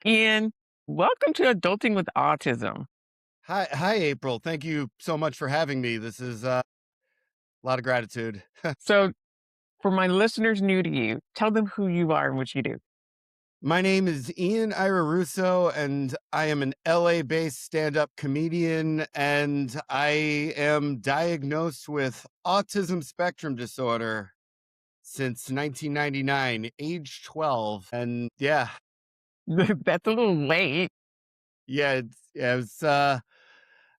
Ian, welcome to Adulting with Autism. Hi, April. Thank you so much for having me. This is a lot of gratitude. So, for my listeners new to you, tell them who you are and what you do. My name is Ian Ira Rousso, and I am an LA-based stand-up comedian, and I am diagnosed with autism spectrum disorder since 1999, age 12. And That's a little late.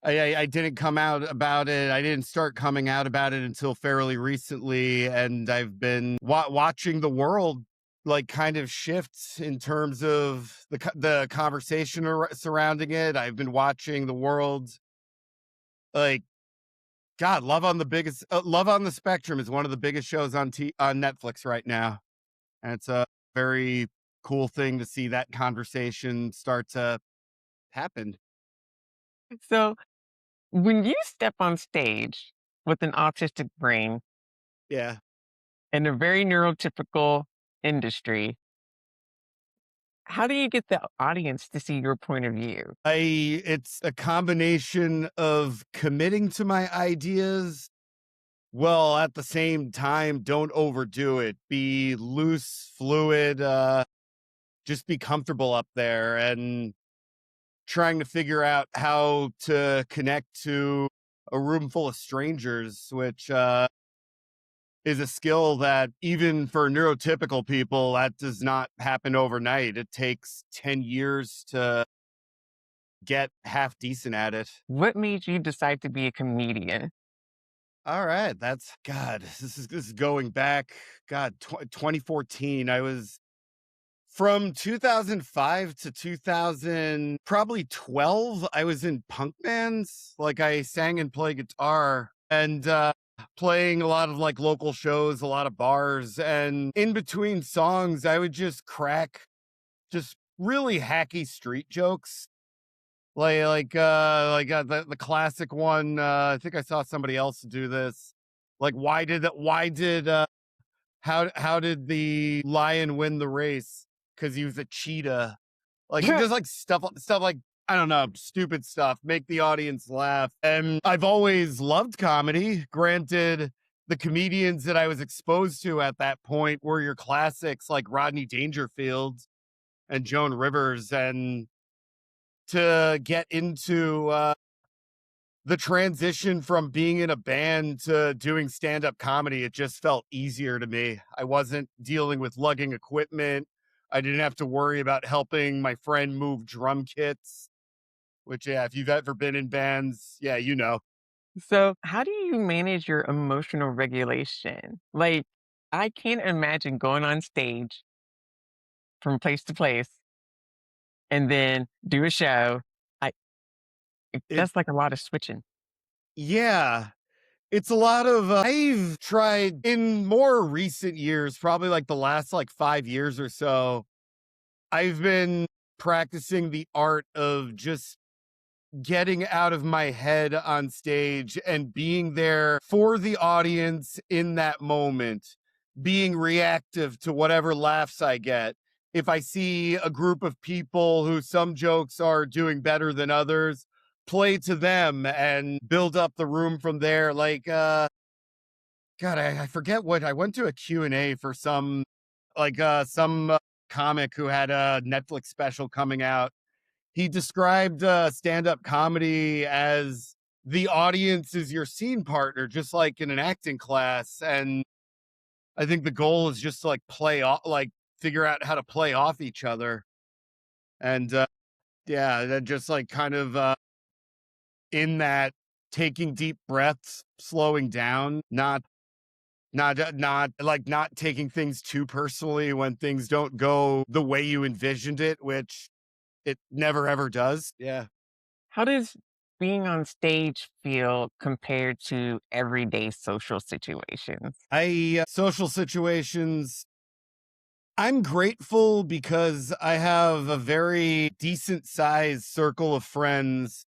I didn't come out about it. I didn't start coming out about it until fairly recently, and I've been watching the world like kind of shift in terms of the conversation surrounding it. I've been watching the world like God. Love on the Spectrum is one of the biggest shows on Netflix right now, and it's a very cool thing to see that conversation start to happen. So, when you step on stage with an autistic brain Yeah. in a very neurotypical industry, how do you get the audience to see your point of view? It's a combination of committing to my ideas, well, at the same time, don't overdo it. Be loose, fluid, just be comfortable up there and trying to figure out how to connect to a room full of strangers, which is a skill that even for neurotypical people, that does not happen overnight. It takes 10 years to get half decent at it. What made you decide to be a comedian? All right, that's God. This is going back, God, 2014. I was from 2005 to 2000, probably 12. I was in punk bands. Like I sang and play guitar and playing a lot of like local shows, a lot of bars, and in between songs, I would just crack just really hacky street jokes the classic one. I think I saw somebody else do this. Like, how did the lion win the race? Because he was a cheetah. Like just like stuff like I don't know, stupid stuff. Make the audience laugh. And I've always loved comedy. Granted, the comedians that I was exposed to at that point were your classics like Rodney Dangerfield and Joan Rivers, and to get into the transition from being in a band to doing stand-up comedy, it just felt easier to me. I wasn't dealing with lugging equipment. I didn't have to worry about helping my friend move drum kits, which, yeah, if you've ever been in bands, yeah, you know. So, how do you manage your emotional regulation? Like, I can't imagine going on stage from place to place and then do a show. I It, That's like a lot of switching. yeah, it's a lot of, I've tried in more recent years, probably like the last like 5 years or so, I've been practicing the art of just getting out of my head on stage and being there for the audience in that moment, being reactive to whatever laughs I get. If I see a group of people who some jokes are doing better than others, play to them and build up the room from there. God, I forget what I went to a Q&A for some comic who had a Netflix special coming out. He described stand-up comedy as the audience is your scene partner, just like in an acting class. And I think the goal is just to like figure out how to play off each other. And yeah, that just like kind of in that taking deep breaths, slowing down, not taking things too personally when things don't go the way you envisioned it, which it never ever does. Yeah. How does being on stage feel compared to everyday social situations? Social situations, I'm grateful because I have a very decent sized circle of friends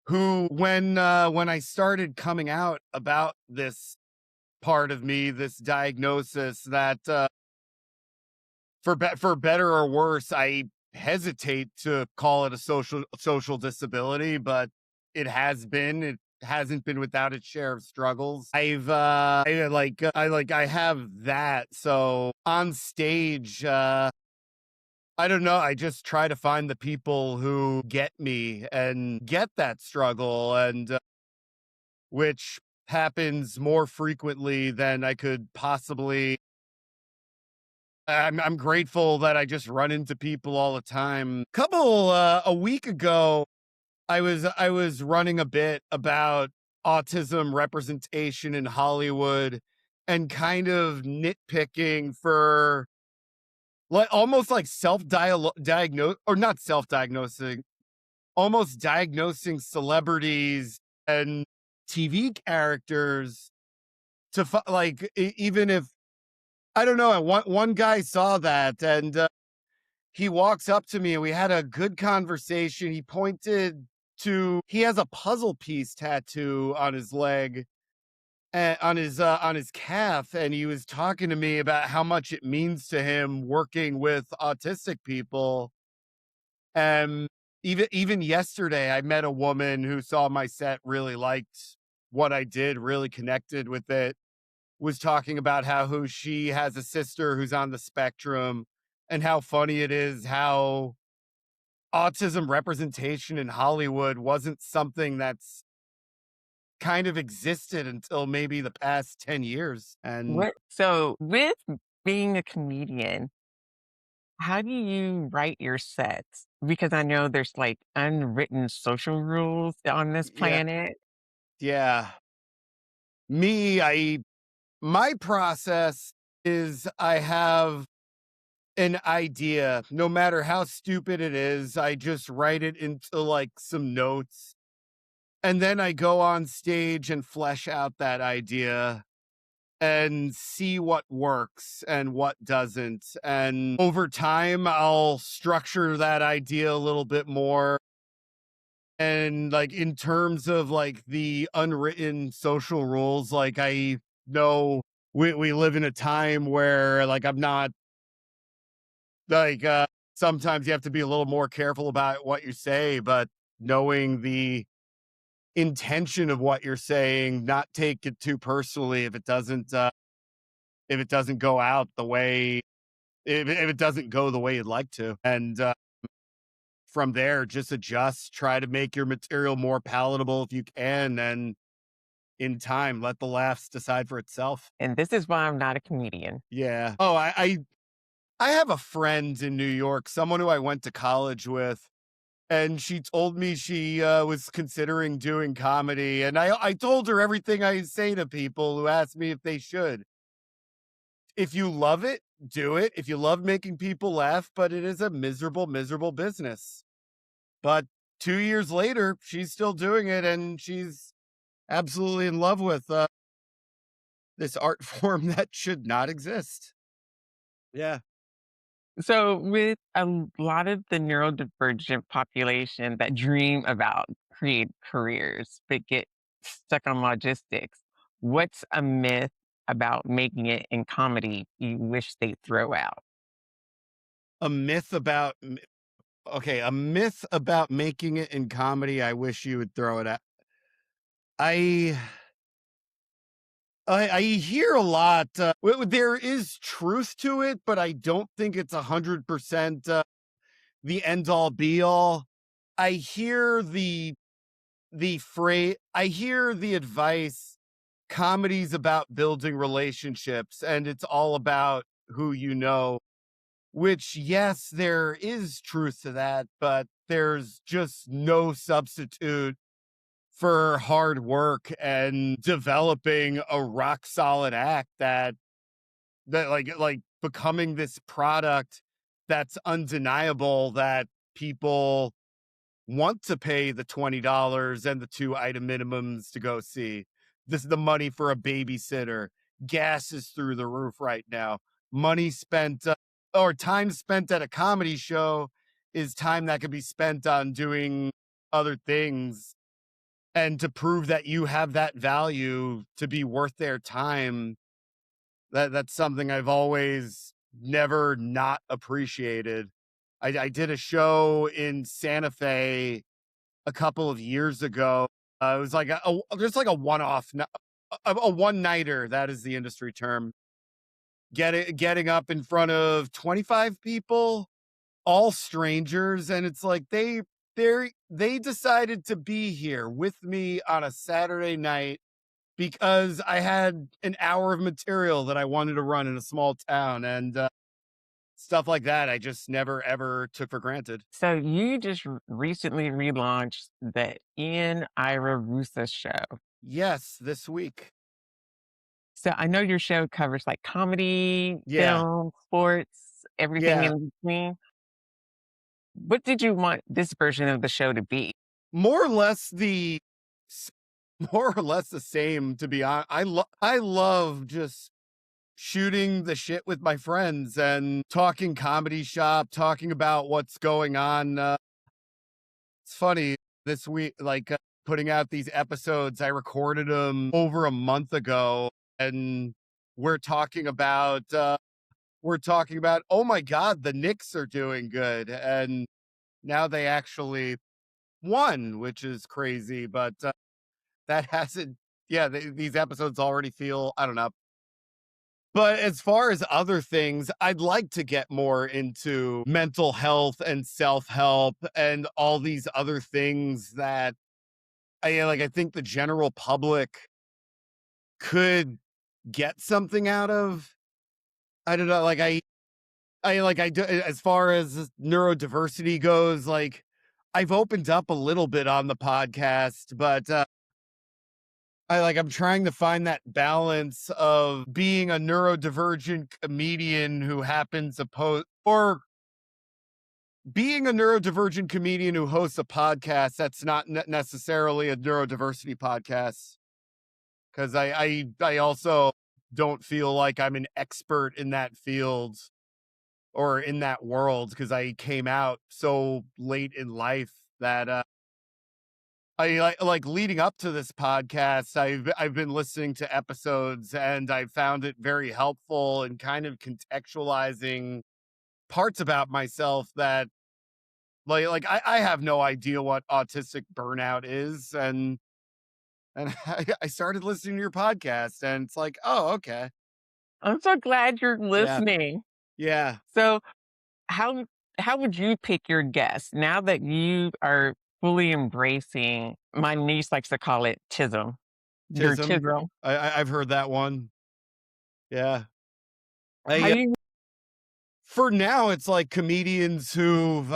who, when I started coming out about this part of me, this diagnosis that, for better or worse, I hesitate to call it a social disability, but it has been. It hasn't been without its share of struggles. I have that. So on stage, I don't know. I just try to find the people who get me and get that struggle, and which happens more frequently than I could possibly. I'm grateful that I just run into people all the time. A week ago, I was running a bit about autism representation in Hollywood and kind of nitpicking for like almost like diagnose or not self-diagnosing, almost diagnosing celebrities and TV characters even if I don't know, one guy saw that and he walks up to me and we had a good conversation. He pointed to he has a puzzle piece tattoo on his leg and on his calf, and he was talking to me about how much it means to him working with autistic people. And even yesterday I met a woman who saw my set, really liked what I did, really connected with it, was talking about how who she has a sister who's on the spectrum and how funny it is how autism representation in Hollywood wasn't something that's kind of existed until maybe the past 10 years. And What so with being a comedian, how do you write your sets? Because I know there's like unwritten social rules on this yeah, planet. yeah. Me, I my process is I have an idea, no matter how stupid it is, I just write it into like some notes. And then I go on stage and flesh out that idea and see what works and what doesn't. And over time, I'll structure that idea a little bit more. And like in terms of like the unwritten social rules, like I know we live in a time where like I'm not like sometimes you have to be a little more careful about what you say, but knowing the intention of what you're saying, not take it too personally if it doesn't go out the way if it doesn't go the way you'd like to. And from there, just adjust, try to make your material more palatable if you can, and in time, let the laughs decide for itself. And this is why I'm not a comedian. Yeah. Oh, I have a friend in New York, someone who I went to college with, and she told me she was considering doing comedy, and I told her everything I say to people who ask me if they should. If you love it, do it. If you love making people laugh, but it is a miserable, miserable business. But 2 years later, she's still doing it, and she's absolutely in love with this art form that should not exist. Yeah. So, with lot of the neurodivergent population that dream about create careers but get stuck on logistics, what's a myth about making it in comedy you wish they'd throw out? A myth about okay, a myth about making it in comedy. I wish you would throw it out. I I hear a lot. There is truth to it, but I don't think it's 100% the end all be all. I hear the phrase. I hear the advice. Comedy's about building relationships, and it's all about who you know. Which, yes, there is truth to that, but there's just no substitute for hard work and developing a rock solid act that becoming this product that's undeniable, that people want to pay the $20 and the 2 item minimums to go see. This is the money for a babysitter. Gas is through the roof right now. Money spent or time spent at a comedy show is time that could be spent on doing other things. And to prove that you have that value to be worth their time, that's something I've always never not appreciated. I did a show in Santa Fe a couple of years ago. It was like just like a one-off, a one-nighter. That is the industry term. Getting up in front of 25 people, all strangers, and it's like they decided to be here with me on a Saturday night because I had an hour of material that I wanted to run in a small town, and stuff like that. I just never ever took for granted. So you just recently relaunched the Ian Ira Rousso Show. Yes, this week. So I know your show covers like comedy, Yeah, film, sports, everything yeah. in between. What did you want this version of the show to be? More or less s- more or less the same. To be honest, I love just shooting the shit with my friends and talking comedy shop, talking about what's going on. It's funny this week, like putting out these episodes. I recorded them over a month ago, and we're talking about oh my god, the Knicks are doing good, and now they actually won, which is crazy. But that hasn't. Yeah, these episodes already feel, I don't know. But as far as other things, I'd like to get more into mental health and self-help and all these other things that I think the general public could get something out of. I don't know, like I do, as far as neurodiversity goes, like I've opened up a little bit on the podcast, but I'm trying to find that balance of being a neurodivergent comedian who happens to post, or being a neurodivergent comedian who hosts a podcast that's not necessarily a neurodiversity podcast. Because I also don't feel like I'm an expert in that field or in that world because I came out so late in life that I like leading up to this podcast. I've been listening to episodes, and I found it very helpful in kind of contextualizing parts about myself that I have no idea what autistic burnout is, and I started listening to your podcast, and it's like, oh, okay, I'm so glad you're yeah, listening. yeah, So how how would you pick your guests now that you are fully embracing, my niece likes to call it tism, your tism. tism. I've heard that one. Yeah, How I do you for now, it's like comedians who've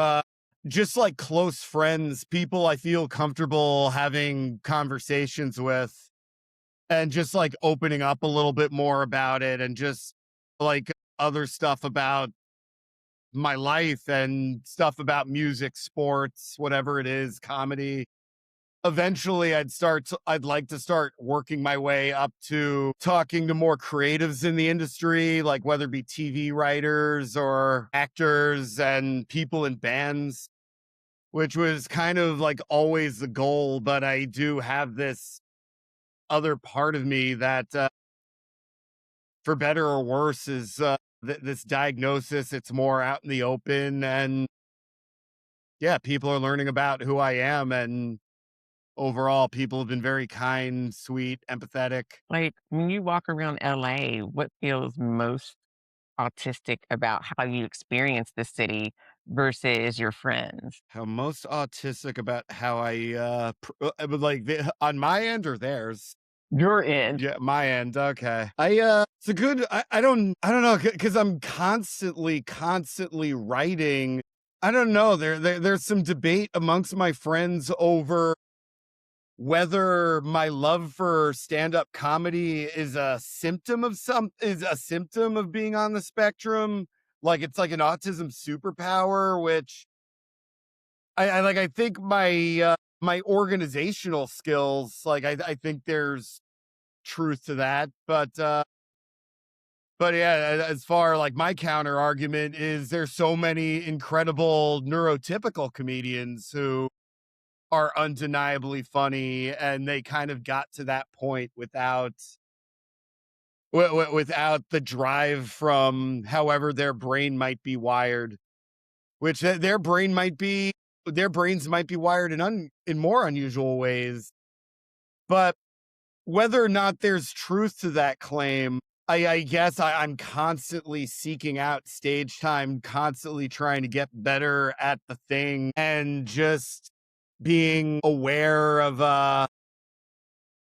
just like close friends, people I feel comfortable having conversations with, and just like opening up a little bit more about it, and just like other stuff about my life and stuff about music, sports, whatever it is, comedy. Eventually I'd like to start working my way up to talking to more creatives in the industry, like whether it be TV writers or actors and people in bands, which was kind of like always the goal. But I do have this other part of me that, for better or worse, is this diagnosis. It's more out in the open, and yeah, people are learning about who I am, and overall, people have been very kind, sweet, empathetic. like when you walk around LA, what feels most autistic about how you experience the city versus your friends? How most autistic about how but like on my end or theirs? Your end. Yeah, my end. Okay. it's a good, I don't know, because I'm constantly writing. I don't know. There's some debate amongst my friends over whether my love for stand-up comedy is a symptom of being on the spectrum. Like it's like an autism superpower, which I think my organizational skills, like I think there's truth to that. But yeah, as far like my counter argument is there's so many incredible neurotypical comedians who are undeniably funny, and they kind of got to that point without the drive from however their brain might be wired, which their brains might be wired in more unusual ways. But whether or not there's truth to that claim, I guess I'm constantly seeking out stage time, constantly trying to get better at the thing, and just being aware of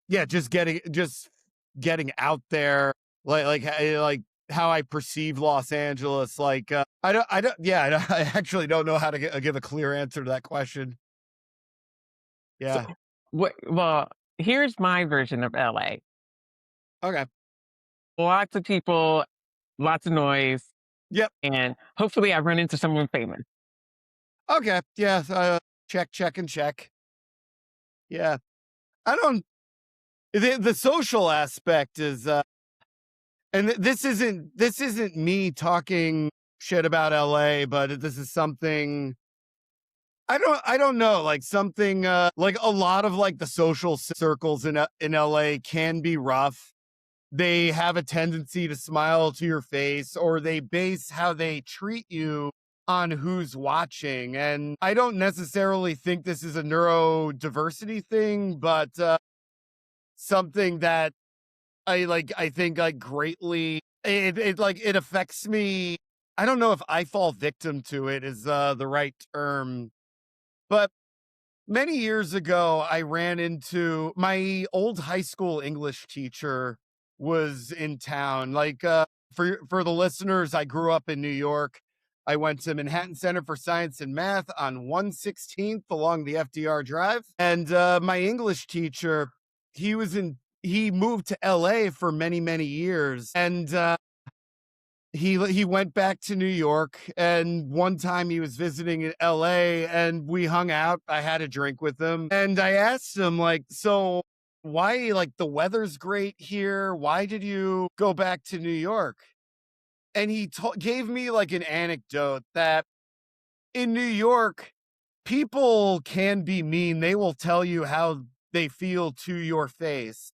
yeah, just getting out there, like how I perceive Los Angeles. Like I don't yeah, I actually don't know how to give a clear answer to that question. So, Yeah. well, here's my version of LA. Okay. Lots of people, lots of noise, Yep. and hopefully I run into someone famous. Okay. Yeah. Check and check. Yeah. I don't. The social aspect is, and this isn't me talking shit about LA, but this is something I don't know, like something like a lot of like the social circles in LA can be rough. They have a tendency to smile to your face, or they base how they treat you on who's watching. And I don't necessarily think this is a neurodiversity thing, but something that I think like greatly it affects me. I don't know if I fall victim to it is the right term, but many years ago I ran into my old high school English teacher was in town. Like for the listeners, I grew up in New York. I went to Manhattan Center for Science and Math on 116th along the FDR Drive. And my English teacher, he moved to LA for many, many years. And he went back to New York, and one time he was visiting in LA and we hung out. I had a drink with him and I asked him like, "So why, like, the weather's great here. Why did you go back to New York?" And he gave me like an anecdote that in New York, people can be mean. They will tell you how they feel to your face.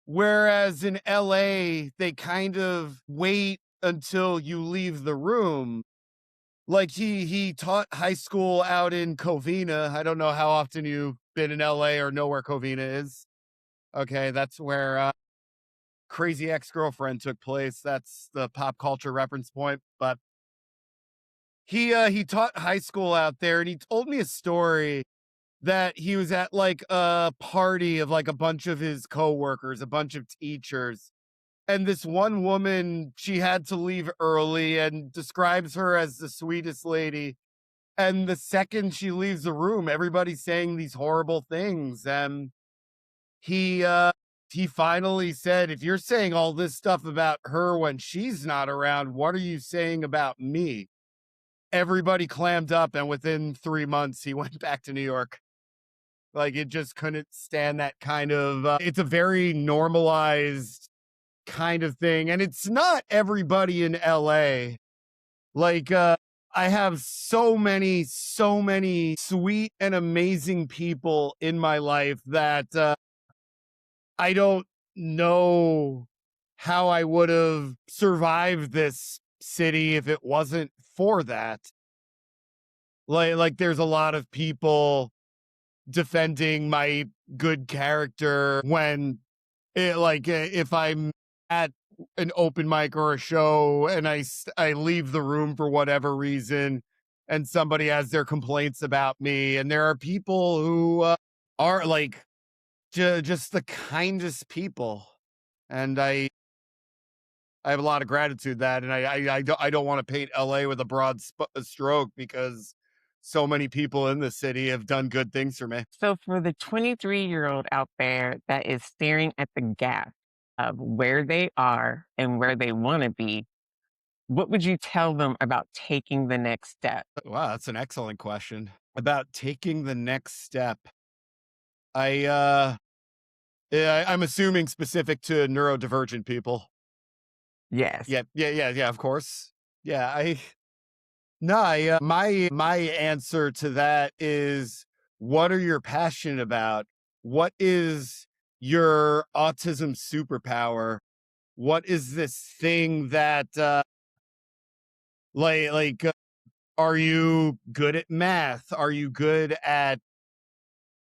Whereas in LA, they kind of wait until you leave the room. Like he taught high school out in Covina. I don't know how often you've been in LA or know where Covina is. Okay, that's where Crazy Ex-Girlfriend took place. That's the pop culture reference point. But he taught high school out there, and he told me a story that he was at like a party of like a bunch of his coworkers, a bunch of teachers. And this one woman, she had to leave early and describes her as the sweetest lady. And the second she leaves the room, everybody's saying these horrible things. And he uh he finally said, "If you're saying all this stuff about her when she's not around, what are you saying about me?" Everybody clammed up, and within 3 months he went back to New York. Like it just couldn't stand that kind of it's a very normalized kind of thing, and it's not everybody in LA. Like I have so many sweet and amazing people in my life that I don't know how I would have survived this city if it wasn't for that. Like there's a lot of people defending my good character when if I'm at an open mic or a show and I leave the room for whatever reason, and somebody has their complaints about me, and there are people who are like just the kindest people, and I have a lot of gratitude that, and I don't want to paint LA with a broad stroke because so many people in the city have done good things for me. So, for the 23-year-old out there that is staring at the gap of where they are and where they want to be, what would you tell them about taking the next step? Wow, that's an excellent question about taking the next step. I yeah, I'm assuming specific to neurodivergent people. Yes. Yeah, of course. Yeah, I no, my answer to that is, what are you passionate about? What is your autism superpower? What is this thing that like Are you good at math? Are you good at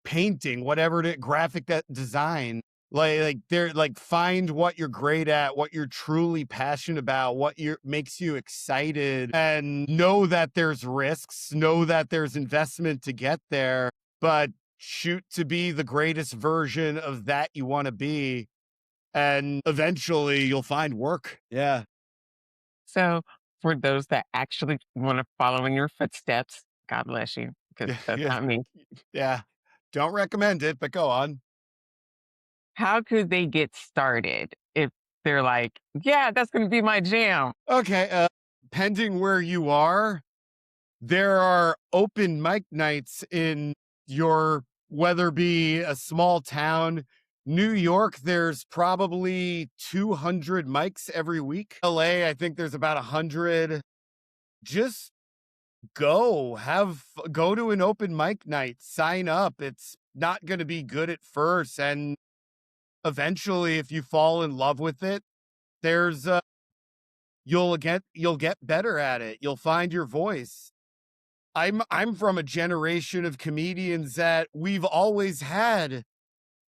painting, whatever it graphic that design? Like they're like find what you're great at, what you're truly passionate about, what you makes you excited, and know that there's risks, know that there's investment to get there, but shoot to be the greatest version of that you want to be, and eventually you'll find work. Yeah. So, for those that actually want to follow in your footsteps, God bless you, because Yeah. that's Yeah. not me. Yeah. Don't recommend it, but go on. How could they get started if they're like, yeah, that's going to be my jam? Okay. Depending where you are, there are open mic nights in your, whether be a small town. New York, there's probably 200 mics every week. LA, I think there's about 100. Just go to an open mic night, sign up. It's not going to be good at first, and eventually if you fall in love with it, there's you'll get better at it. You'll find your voice. I'm from a generation of comedians that we've always had,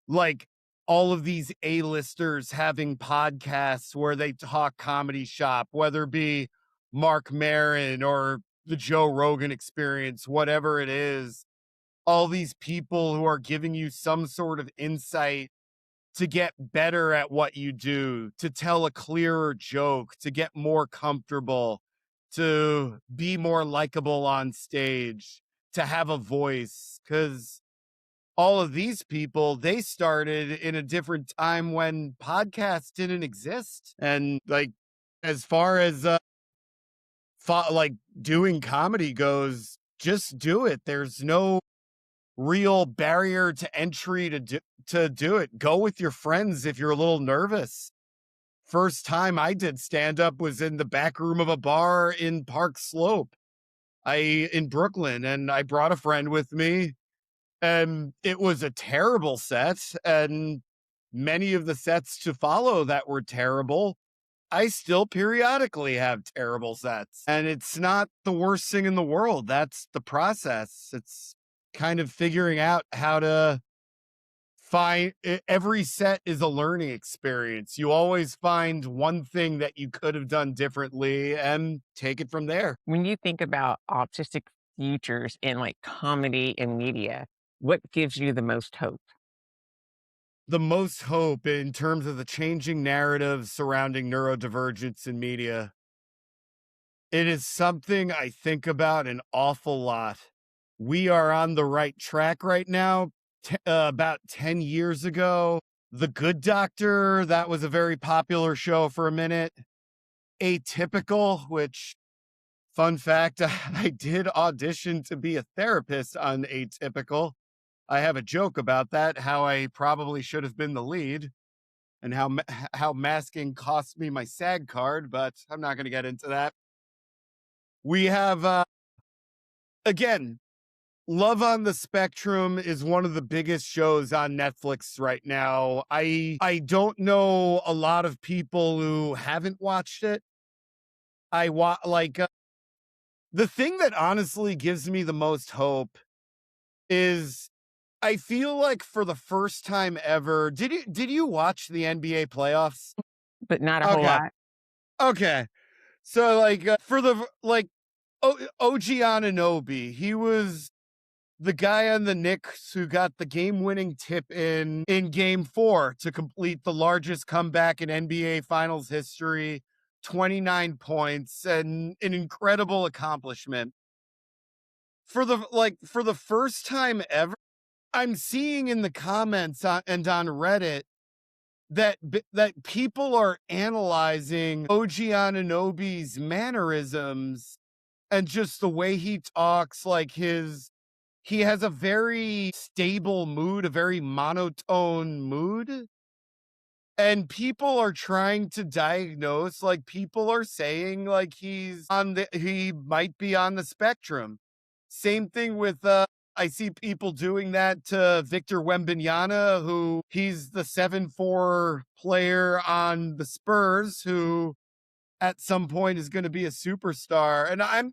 like, all of these A-listers having podcasts where they talk comedy shop, whether it be Mark Maron or the Joe Rogan Experience, whatever it is. All these people who are giving you some sort of insight to get better at what you do, to tell a clearer joke, to get more comfortable, to be more likable on stage, to have a voice. Because all of these people, they started in a different time when podcasts didn't exist. And like, as far as like doing comedy goes, just do it. There's no real barrier to entry to do it. Go with your friends if you're a little nervous. First time I did stand up was in the back room of a bar in Park Slope, in Brooklyn, and I brought a friend with me, and it was a terrible set, and many of the sets to follow that were terrible. I still periodically have terrible sets, and it's not the worst thing in the world. That's the process. It's kind of figuring out how to every set is a learning experience. You always find one thing that you could have done differently and take it from there. When you think about autistic futures in like comedy and media, what gives you the most hope? The most hope in terms of the changing narrative surrounding neurodivergence in media. It is something I think about an awful lot. We are on the right track right now. About 10 years ago, The Good Doctor, that was a very popular show for a minute. Atypical, which, fun fact, I did audition to be a therapist on Atypical. I have a joke about that, how I probably should have been the lead, and how masking cost me my SAG card, but I'm not going to get into that. We have again, Love on the Spectrum is one of the biggest shows on Netflix right now. I don't know a lot of people who haven't watched it. The thing that honestly gives me the most hope is I feel like for the first time ever, did you watch the NBA playoffs? But not a whole Okay. lot. Okay. So like for the like OG Anunoby, he was the guy on the Knicks who got the game-winning tip in game 4 to complete the largest comeback in NBA Finals history, 29 points, and an incredible accomplishment. For the first time ever, I'm seeing in the comments and on Reddit that people are analyzing OG Anunoby's mannerisms and just the way he talks, like he has a very stable mood, a very monotone mood. And people are trying to diagnose, like people are saying like he might be on the spectrum. Same thing with I see people doing that to Victor Wembanyama, who he's the 7'4" player on the Spurs who at some point is going to be a superstar. And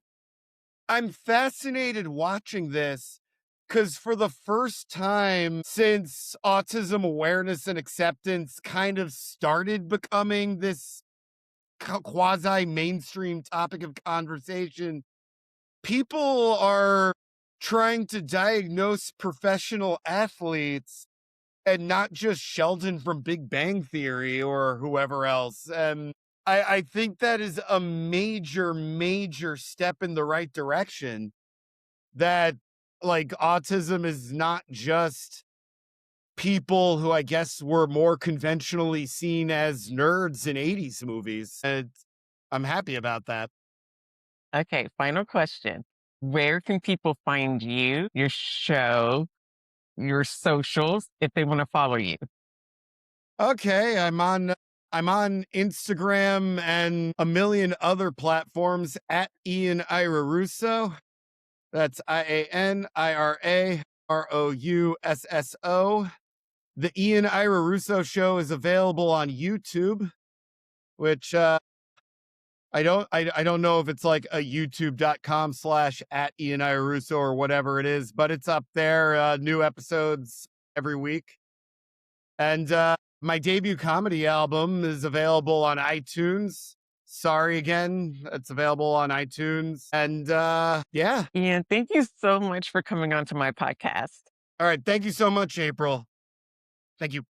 I'm fascinated watching this because for the first time since autism awareness and acceptance kind of started becoming this quasi mainstream topic of conversation, people are trying to diagnose professional athletes and not just Sheldon from Big Bang Theory or whoever else. And I think that is a major, major step in the right direction. That like autism is not just people who I guess were more conventionally seen as nerds in 80s movies. And I'm happy about that. Okay, final question. Where can people find you, your show, your socials if they want to follow you? Okay, I'm on Instagram and a million other platforms at Ian Ira Rousso. That's IANIRAROUSSO. The Ian Ira Rousso Show is available on YouTube, which I don't know if it's like a youtube.com/ at Ian Ira Rousso or whatever it is, but it's up there. New episodes every week. And my debut comedy album is available on iTunes. Sorry again. It's available on iTunes. And yeah. Ian, thank you so much for coming on to my podcast. All right. Thank you so much, April. Thank you.